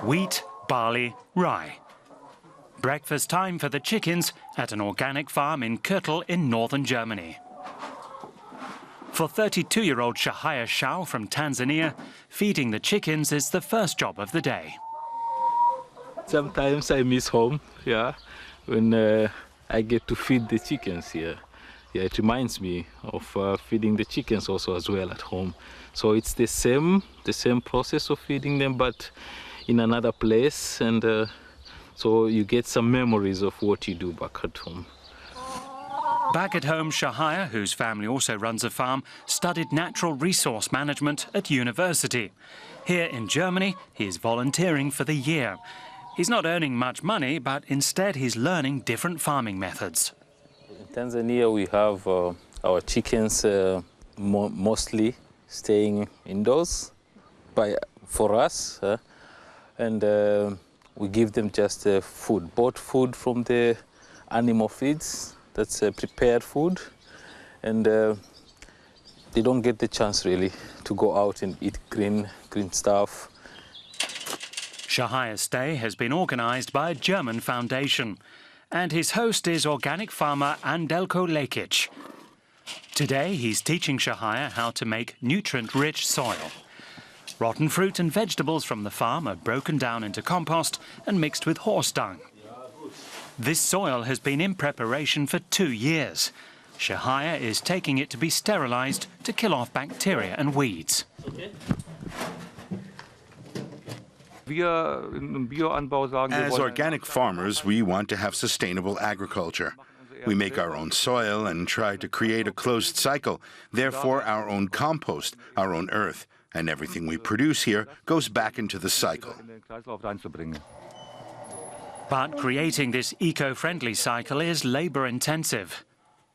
wheat, barley, rye. Breakfast time for the chickens at an organic farm in Köttel in northern Germany. For 32-year-old Shahaya Shao from Tanzania, feeding the chickens is the first job of the day. Sometimes I miss home, when I get to feed the chickens here. Yeah, it reminds me of feeding the chickens also as well at home. So it's the same process of feeding them, but in another place, and so you get some memories of what you do back at home. Back at home, Shahaya, whose family also runs a farm, studied natural resource management at university. Here in Germany, he is volunteering for the year. He's not earning much money, but instead he's learning different farming methods. In Tanzania, we have our chickens mostly staying indoors for us, and we give them just food, bought food from the animal feeds. That's prepared food, and they don't get the chance really to go out and eat green stuff. Shahaya's stay has been organised by a German foundation, and his host is organic farmer Andelko Lekic. Today he's teaching Shahaya how to make nutrient-rich soil. Rotten fruit and vegetables from the farm are broken down into compost and mixed with horse dung. This soil has been in preparation for 2 years. Shahaya is taking it to be sterilised to kill off bacteria and weeds. As organic farmers, we want to have sustainable agriculture. We make our own soil and try to create a closed cycle, therefore our own compost, our own earth, and everything we produce here goes back into the cycle. But creating this eco-friendly cycle is labour-intensive.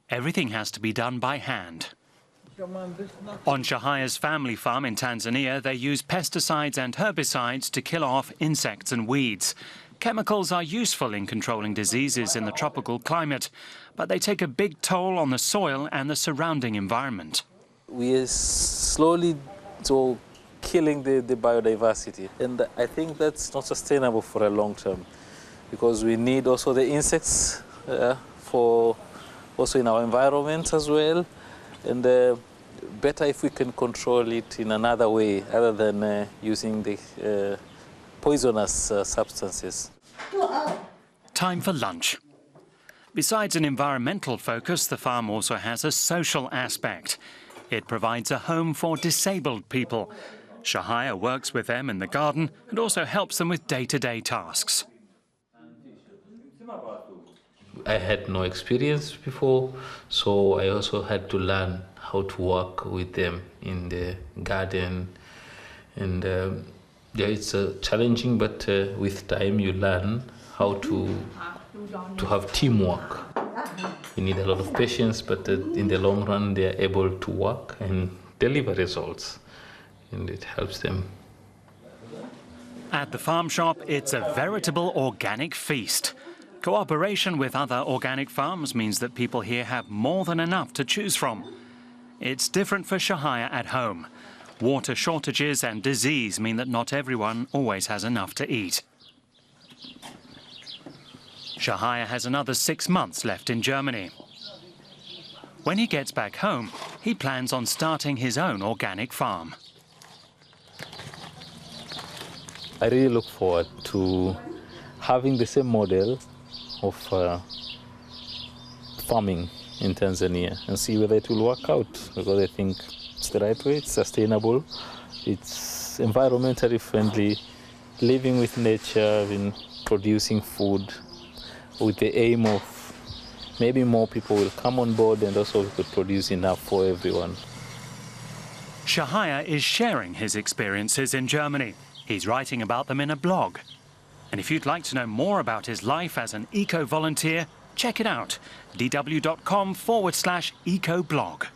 Everything has to be done by hand. On Shahaya's family farm in Tanzania, they use pesticides and herbicides to kill off insects and weeds. Chemicals are useful in controlling diseases in the tropical climate, but they take a big toll on the soil and the surrounding environment. We are slowly killing the biodiversity, and I think that's not sustainable for a long term, because we need also the insects for also in our environment as well, and better if we can control it in another way other than using the poisonous substances. Time for lunch. Besides an environmental focus, the farm also has a social aspect. It provides a home for disabled people. Shahaya works with them in the garden and also helps them with day-to-day tasks. I had no experience before, so I also had to learn how to work with them in the garden. And it's challenging, but with time you learn how to have teamwork. You need a lot of patience, but in the long run they are able to work and deliver results, and it helps them. At the farm shop, it's a veritable organic feast. Cooperation with other organic farms means that people here have more than enough to choose from. It's different for Shahaya at home. Water shortages and disease mean that not everyone always has enough to eat. Shahaya has another 6 months left in Germany. When he gets back home, he plans on starting his own organic farm. I really look forward to having the same model of farming in Tanzania and see whether it will work out, because I think it's the right way, it's sustainable, it's environmentally friendly, living with nature and producing food with the aim of maybe more people will come on board and also we could produce enough for everyone. Shahaya is sharing his experiences in Germany. He's writing about them in a blog. And if you'd like to know more about his life as an eco-volunteer, check it out, dw.com/eco-blog.